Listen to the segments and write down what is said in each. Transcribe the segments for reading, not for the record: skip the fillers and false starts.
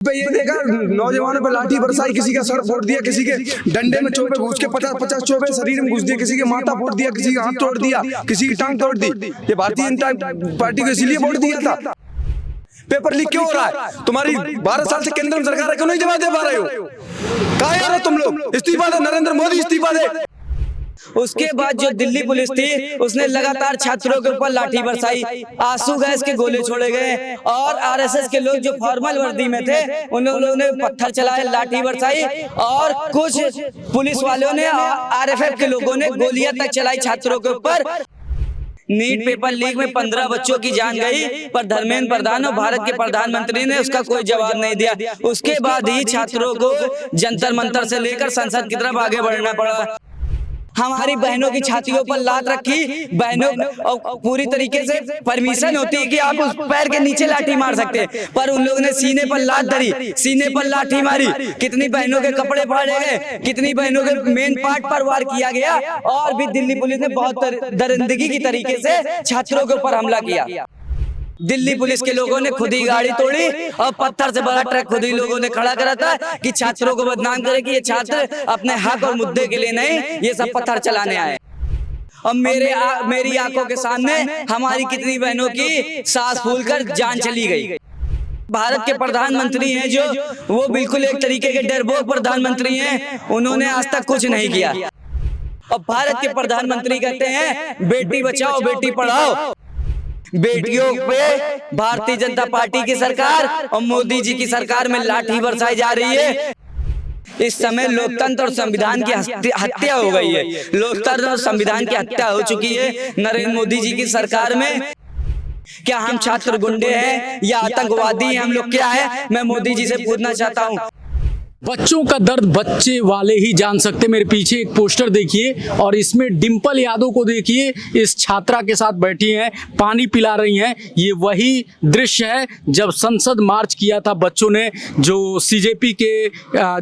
पे ये देखा नौजवानों पे लाठी बरसाई, किसी का सर फोड़ दिया, किसी के डंडे में चोबे घुस के 50-50 चोबे शरीर में घुस दिए, किसी के माथा फोड़ दिया, किसी का हाथ तोड़ दिया, किसी की टांग तोड़ दी। ये भारतीय जनता पार्टी को इसीलिए वोट दिया था। पेपर लीक क्यों हो रहा है? तुम्हारी 12 साल से केंद्र में सरकार है, क्यों नहीं जवाब दे पा रहे हो? कहाँ यार तुम लोग? इस्तीफा दे, नरेंद्र मोदी इस्तीफा दे। उसके बाद जो दिल्ली पुलिस थी उसने लगातार छात्रों के ऊपर लाठी बरसाई, आंसू गैस के गोले छोड़े गए और आरएसएस के लोग जो फॉर्मल वर्दी में थे उन लोगों ने पत्थर चलाए, लाठी बरसाई और कुछ पुलिस वालों ने आरएफएफ के लोगों ने गोलियां तक चलाई छात्रों के ऊपर। नीट पेपर लीक में 15 बच्चों की जान गई, पर धर्मेंद्र प्रधान और भारत के प्रधानमंत्री ने उसका कोई जवाब नहीं दिया। उसके बाद ही छात्रों को जंतर मंतर से लेकर संसद की तरफ आगे बढ़ना पड़ा। हमारी बहनों की छातियों पर लात रखी, बहनों और पूरी तरीके से परमिशन होती है कि आप उस पैर के नीचे लाठी मार सकते हैं, पर उन लोगों ने सीने पर लात धरी, सीने पर लाठी मारी। कितनी बहनों के कपड़े फाड़े गए, कितनी बहनों के मेन पार्ट पर वार किया गया और भी दिल्ली पुलिस ने बहुत दरिंदगी की तरीके से छात्रों के ऊपर हमला किया। दिल्ली पुलिस के लोगों ने खुद ही गाड़ी तोड़ी और पत्थर से बड़ा ट्रक खुद ही लोगों ने खड़ा करा था कि छात्रों को बदनाम करे कि ये छात्र अपने हक और मुद्दे के लिए नहीं, ये सब पत्थर चलाने आए। और मेरी आंखों के सामने हमारी कितनी बहनों की सांस फूलकर जान चली गई। भारत के प्रधानमंत्री हैं जो वो बिल्कुल एक तरीके के डरपोक प्रधानमंत्री हैं, उन्होंने आज तक कुछ नहीं किया। और भारत के प्रधानमंत्री कहते हैं बेटी बचाओ बेटी पढ़ाओ, बेटियों पे भारतीय जनता पार्टी की सरकार और मोदी जी की सरकार में लाठी बरसाई जा रही है। इस समय लोकतंत्र और संविधान की हत्या हो गई है, लोकतंत्र और संविधान की हत्या हो चुकी है नरेंद्र मोदी जी की सरकार में। क्या हम छात्र गुंडे हैं या आतंकवादी हैं? हम लोग क्या है? मैं मोदी जी से पूछना चाहता हूँ। बच्चों का दर्द बच्चे वाले ही जान सकते। मेरे पीछे एक पोस्टर देखिए और इसमें डिंपल यादव को देखिए, इस छात्रा के साथ बैठी हैं, पानी पिला रही हैं। ये वही दृश्य है जब संसद मार्च किया था बच्चों ने, जो सीजेपी के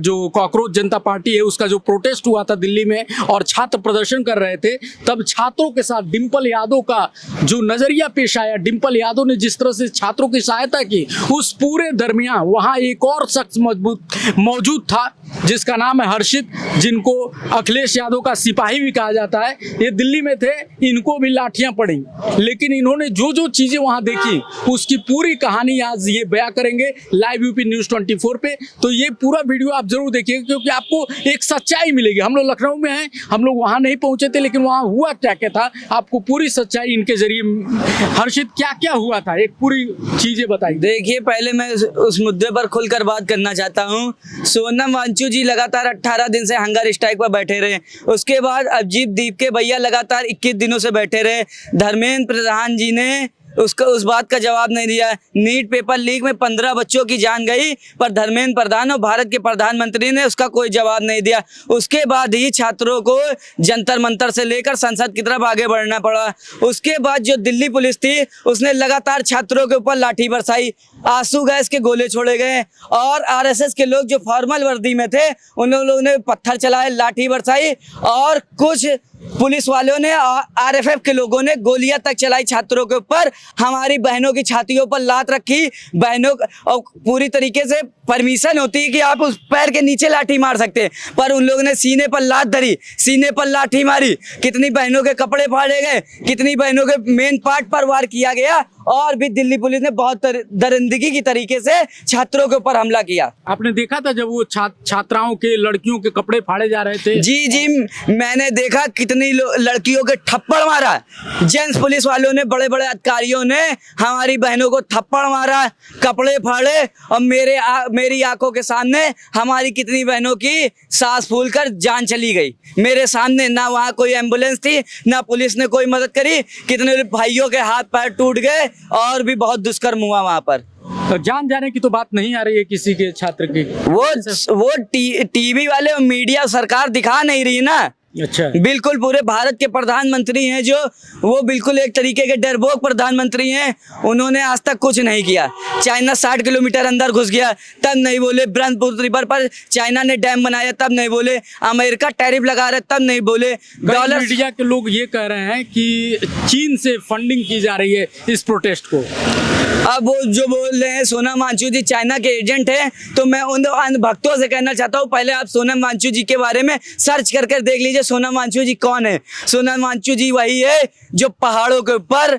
जो कॉकरोच जनता पार्टी है उसका जो प्रोटेस्ट हुआ था दिल्ली में और छात्र प्रदर्शन कर रहे थे, तब छात्रों के साथ डिंपल यादव का जो नजरिया पेश आया, डिंपल यादव ने जिस तरह से छात्रों की सहायता की, उस पूरे दरमियान वहाँ एक और शख्स मौजूद था जिसका नाम है हर्षित, जिनको अखिलेश यादव का सिपाही भी कहा जाता है। ये दिल्ली में थे, इनको भी लाठियां पड़ी, लेकिन इन्होंने जो जो चीजें वहां देखी उसकी पूरी कहानी आज ये बयां करेंगे लाइव यूपी न्यूज़ 24 पे। तो ये पूरा वीडियो आप जरूर देखिए क्योंकि आपको एक सच्चाई मिलेगी। हम लोग लखनऊ में हैं, हम लोग वहां नहीं पहुंचे थे, लेकिन वहां हुआ क्या क्या था आपको पूरी सच्चाई इनके जरिए। हर्षित, क्या क्या हुआ था, एक पूरी चीजें बताइए। देखिए, पहले मैं उस मुद्दे पर खुलकर बात करना चाहता हूँ। सोनम वांगचुक जी लगातार 18 दिन से हंगर स्ट्राइक पर बैठे रहे। उसके बाद अभिजीत दीप के भैया लगातार 21 दिनों से बैठे रहे। धर्मेंद्र प्रधान जी ने उसका उस बात का जवाब नहीं दिया। नीट पेपर लीक में 15 बच्चों की जान गई, पर धर्मेंद्र प्रधान और भारत के प्रधानमंत्री ने उसका कोई जवाब नहीं दिया। उसके बाद ही छात्रों को जंतर मंतर से लेकर संसद की तरफ आगे बढ़ना पड़ा। उसके बाद जो दिल्ली पुलिस थी उसने लगातार छात्रों के ऊपर लाठी बरसाई, आंसू गैस के गोले छोड़े गए और आरएसएस के लोग जो फॉर्मल वर्दी में थे उन लोगों ने पत्थर चलाए, लाठी बरसाई और कुछ पुलिस वालों ने आरएफएफ के लोगों ने गोलियां तक चलाई छात्रों के ऊपर। हमारी बहनों की छातियों पर लात रखी, बहनों और पूरी तरीके से परमिशन होती है कि आप उस पैर के नीचे लाठी मार सकते हैं, पर उन लोगों ने सीने पर लात धरी, सीने पर लाठी मारी। कितनी बहनों के कपड़े फाड़े गए, कितनी बहनों के मेन पार्ट पर वार किया गया और भी दिल्ली पुलिस ने बहुत दरिंदगी की तरीके से छात्रों के ऊपर हमला किया। आपने देखा था जब वो छात्राओं के, लड़कियों के कपड़े फाड़े जा रहे थे? जी जी, मैंने देखा कितनी लड़कियों के थप्पड़ मारा। जेंट्स पुलिस वालों ने, बड़े बड़े अधिकारियों ने हमारी बहनों को थप्पड़ मारा, कपड़े फाड़े और मेरी आंखों के सामने हमारी कितनी बहनों की सांस फूलकर जान चली गई मेरे सामने। ना वहाँ कोई एम्बुलेंस थी, ना पुलिस ने कोई मदद करी। कितने भाइयों के हाथ पैर टूट गए और भी बहुत दुष्कर्म हुआ वहाँ पर। जान जाने की तो बात नहीं आ रही है किसी के छात्र की। वो टीवी वाले और मीडिया सरकार दिखा नहीं रही ना। अच्छा। बिल्कुल पूरे भारत के प्रधानमंत्री हैं जो, वो बिल्कुल एक तरीके के डरपोक प्रधानमंत्री हैं। उन्होंने आज तक कुछ नहीं किया। चाइना 60 किलोमीटर अंदर घुस गया तब नहीं बोले, ब्रह्मपुत्र रिवर पर चाइना ने डैम बनाया तब नहीं बोले, अमेरिका टैरिफ लगा रहा तब नहीं बोले। डॉलर मीडिया के लोग ये कह रहे हैं कि चीन से फंडिंग की जा रही है इस प्रोटेस्ट को। अब वो जो बोल रहे हैं सोनम वांगचुक जी चाइना के एजेंट हैं, तो मैं उन भक्तों से कहना चाहता हूँ पहले आप सोनम वांगचुक जी के बारे में सर्च करके देख लीजिए सोनम वांगचुक जी कौन है। सोनम वांगचुक जी वही है जो पहाड़ों के ऊपर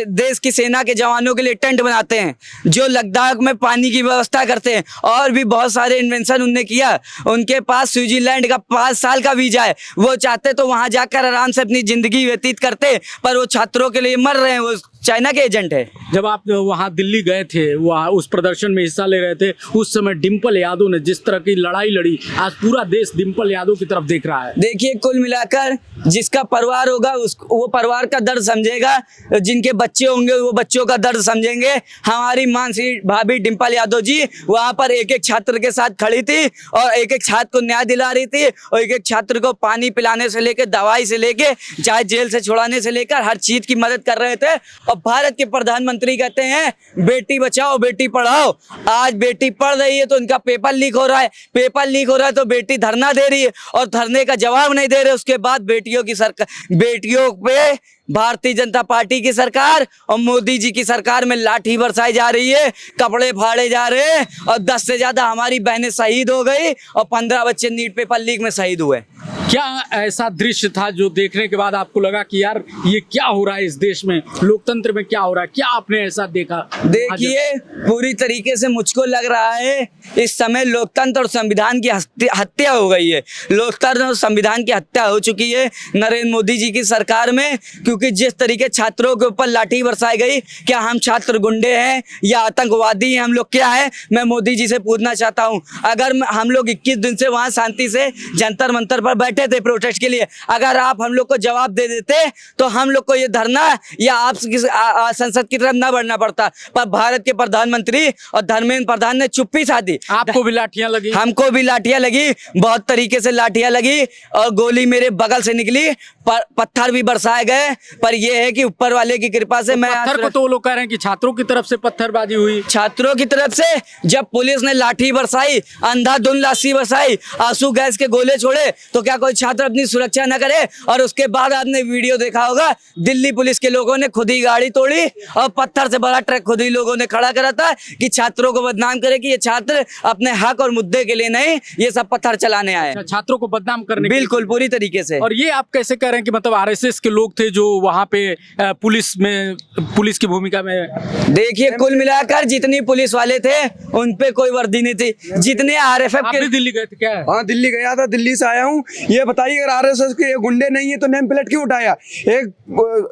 देश की सेना के जवानों के लिए टेंट बनाते हैं, जो लद्दाख में पानी की व्यवस्था करते हैं, और भी बहुत सारे इन्वेंशन उनने किया। उनके पास स्विट्जरलैंड का 5 साल का वीजा है, वो चाहते तो वहां जाकर आराम से अपनी जिंदगी व्यतीत करते, पर वो छात्रों के लिए मर रहे हैं। वो चाइना के एजेंट है। जब आप वहाँ दिल्ली गए थे, वहाँ उस प्रदर्शन में हिस्सा ले रहे थे, उस समय डिम्पल यादव ने जिस तरह की लड़ाई लड़ी, आज पूरा देश डिम्पल यादव की तरफ देख रहा है। देखिए कुल मिलाकर जिसका परिवार होगा वो परिवार का दर्द समझेगा, जिनके बच्चे होंगे वो बच्चों का दर्द समझेंगे। हमारी मानसी भाभी डिम्पल यादव जी वहाँ पर एक एक छात्र के साथ खड़ी थी और एक एक छात्र को न्याय दिला रही थी, और एक एक छात्र को पानी पिलाने से लेकर दवाई से लेके चाहे जेल से छुड़ाने से लेकर हर चीज की मदद कर रहे थे। और भारत के प्रधानमंत्री कहते हैं बेटी बचाओ बेटी पढ़ाओ। आज बेटी पढ़ रही है तो उनका पेपर लीक हो रहा है, पेपर लीक हो रहा है तो बेटी धरना दे रही है और धरने का जवाब नहीं दे रहे। उसके बाद बेटियों पे भारतीय जनता पार्टी की सरकार और मोदी जी की सरकार में लाठी बरसाई जा रही है, कपड़े फाड़े जा रहे हैं, और 10 से ज्यादा हमारी बहनें शहीद हो गई और 15 बच्चे नीट पेपर लीक में शहीद हुए। क्या ऐसा दृश्य था जो देखने के बाद आपको लगा कि यार ये क्या हो रहा है इस देश में, लोकतंत्र में क्या हो रहा है? क्या आपने ऐसा देखा? देखिए पूरी तरीके से मुझको लग रहा है इस समय लोकतंत्र और संविधान की हत्या हो गई है। लोकतंत्र और संविधान की हत्या हो चुकी है नरेंद्र मोदी जी की सरकार में, क्योंकि जिस तरीके छात्रों के ऊपर लाठी बरसाई गई, क्या हम छात्र गुंडे हैं या आतंकवादी हैं? हम लोग क्या है? मैं मोदी जी से पूछना चाहता हूं, अगर हम लोग 21 दिन से वहां शांति से जंतर मंतर पर बैठे थे प्रोटेस्ट के लिए, अगर आप हम लोग को जवाब दे देते तो हम लोग को ये धरना या आप संसद की तरफ ना बढ़ना पड़ता। पर भारत के प्रधानमंत्री और धर्मेंद्र प्रधान ने चुप्पी साधी। आपको भी लाठियां लगी? हमको भी लाठियां लगी, बहुत तरीके से लाठियां लगी और गोली मेरे बगल से निकली, पत्थर भी बरसाए गए। पर यह है कि ऊपर वाले की कृपा से मैं पत्थर को तो वो लोग कह रहे हैं कि छात्रों की तरफ से पत्थरबाजी हुई। छात्रों की तरफ से जब पुलिस ने लाठी बरसाई, अंधाधुंध लाठी बरसाई, आंसू गैस के गोले छोड़े, तो क्या कोई छात्र अपनी सुरक्षा न करे? और उसके बाद आपने वीडियो देखा होगा, दिल्ली पुलिस के लोगों ने खुद ही गाड़ी तोड़ी और पत्थर से बड़ा ट्रक खुद ही लोगों ने खड़ा करा था कि छात्रों को बदनाम करे कि ये छात्र अपने हक और मुद्दे के लिए नहीं, ये सब पत्थर चलाने आए। छात्रों को बदनाम करने? बिल्कुल पूरी तरीके से। और ये आप कैसे कह रहे हैं कि मतलब आरएसएस के लोग थे जो वहां पे पुलिस की भूमिका में? देखिए कुल मिलाकर जितनी पुलिस वाले थे उन पे कोई वर्दी नहीं थी, जितने आरएसएफ के। दिल्ली गए थे क्या? हाँ दिल्ली गया था, दिल्ली से आया हूँ। ये बताइए अगर आरएसएस के गुंडे नहीं है तो नेम प्लेट क्यों उठाया? एक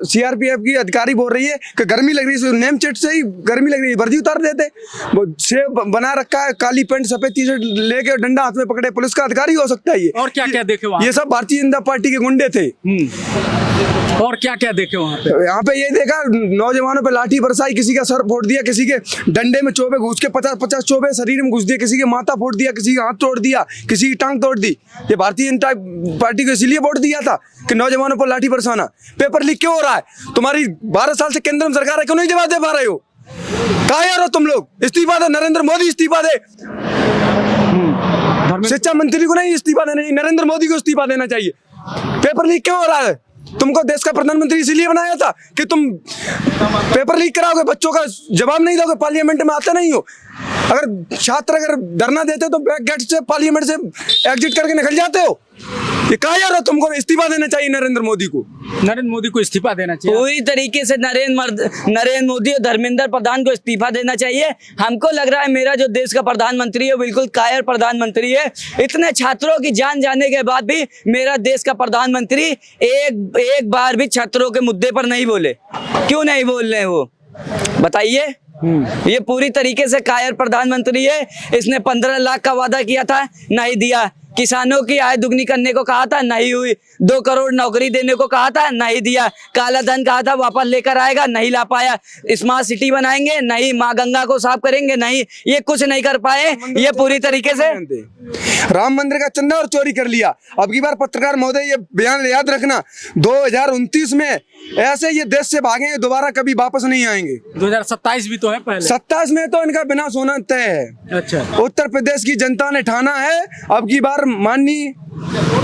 सीआरपीएफ की अधिकारी बोल रही है कि गर्मी लग रही है, नेम प्लेट से ही गर्मी लग रही है, वर्दी उतार देते। सेब बना रखा है, काली पैंट सफेद टी शर्ट लेके डंडा हाथ में पकड़े, पुलिस का अधिकारी हो सकता है ये? और क्या क्या देखे वहाँ? ये सब भारतीय जनता पार्टी के गुंडे थे। और क्या क्या देखे वहाँ पे? यहाँ पे ये देखा नौजवानों पे लाठी बरसाई, किसी का सर फोड़ दिया, किसी के डंडे में चोबे घुस के 50-50 चोबे शरीर में घुस दिए, किसी के माथा फोड़ दिया, किसी का हाथ तोड़ दिया, किसी की टांग तोड़ दी। ये भारतीय जनता पार्टी को इसलिए वोट दिया था कि नौजवानों पर लाठी बरसाना। पेपर लीक क्यों हो रहा है? तुम्हारी 12 साल से केंद्र में सरकार है, क्यों नहीं जवाब दे पा रहे हो? कहाँ यार हो तुम लोग? इस्तीफा दे, नरेंद्र मोदी इस्तीफा दे। शिक्षा मंत्री को नहीं इस्तीफा देना चाहिए, नरेंद्र मोदी को इस्तीफा देना चाहिए। पेपर लीक क्यों हो रहा है? तुमको देश का प्रधानमंत्री इसीलिए बनाया था कि तुम पेपर लीक कराओगे, बच्चों का जवाब नहीं दोगे, पार्लियामेंट में आते नहीं हो। अगर छात्र अगर धरना देते तो बैक गेट से पार्लियामेंट से एग्जिट करके निकल जाते हो। ये कहा यार, तुमको इस्तीफा देना चाहिए नरेंद्र मोदी को। नरेंद्र मोदी को इस्तीफा देना चाहिए पूरी तरीके से। नरेंद्र मोदी और धर्मेंद्र प्रधान को इस्तीफा देना चाहिए। हमको लग रहा है मेरा जो देश का प्रधानमंत्री है बिल्कुल कायर प्रधानमंत्री है। इतने छात्रों की जान जाने के बाद भी मेरा देश का प्रधानमंत्री एक बार भी छात्रों के मुद्दे पर नहीं बोले। क्यों नहीं बोल रहे वो बताइए? ये पूरी तरीके से कायर प्रधानमंत्री है। इसने 15 लाख का वादा किया था, नहीं दिया। किसानों की आय दुगनी करने को कहा था, नहीं हुई। 2 करोड़ नौकरी देने को कहा था, नहीं दिया। काला धन कहा था वापस लेकर आएगा, नहीं ला पाया। स्मार्ट सिटी बनाएंगे, नहीं। माँ गंगा को साफ करेंगे, नहीं। ये कुछ नहीं कर पाए। ये पूरी तरीके से राम मंदिर का चंदा और चोरी कर लिया। अब की बार पत्रकार महोदय ये बयान याद रखना, 2029 में ऐसे ये देश से भागेंगे, दोबारा कभी वापस नहीं आएंगे। 2027 भी तो है पहले। 27 में तो इनका विनाश होना तय है। अच्छा। उत्तर प्रदेश की जनता ने ठाना है, अब की बार माननीय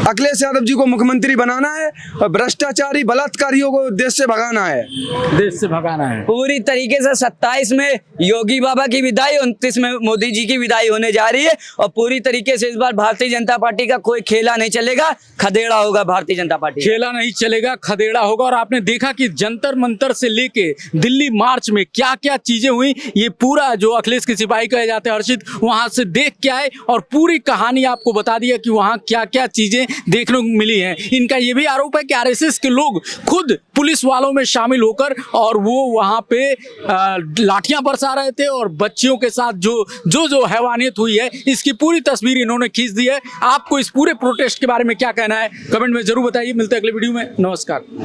अखिलेश यादव जी को मुख्यमंत्री बनाना है और भ्रष्टाचारी बलात्कारियों को देश से भगाना है। देश से भगाना है पूरी तरीके से। 27 में योगी बाबा की विदाई, 29 में मोदी जी की विदाई होने जा रही है और पूरी तरीके से इस बार भारतीय जनता पार्टी का कोई खेला नहीं चलेगा, खदेड़ा होगा भारतीय जनता पार्टी। खेला नहीं चलेगा, खदेड़ा होगा। और आपने देखा कि जंतर मंतर से लेके दिल्ली मार्च में क्या क्या चीजें हुई, ये पूरा जो अखिलेश के सिपाही कहे जाते हैं हर्षित, वहां से देख के आए और पूरी कहानी आपको बता दिया कि वहां क्या क्या चीजें देखने को मिली हैं। इनका ये भी आरोप है कि आरएसएस के लोग खुद पुलिस वालों में शामिल होकर और वो वहां पे लाठियां बरसा रहे थे और बच्चियों के साथ जो हैवानियत हुई है, इसकी पूरी तस्वीर इन्होंने खींच दी है। आपको इस पूरे प्रोटेस्ट के बारे में क्या कहना है, कमेंट में जरूर बताइए। मिलते हैं अगले वीडियो में। नमस्कार।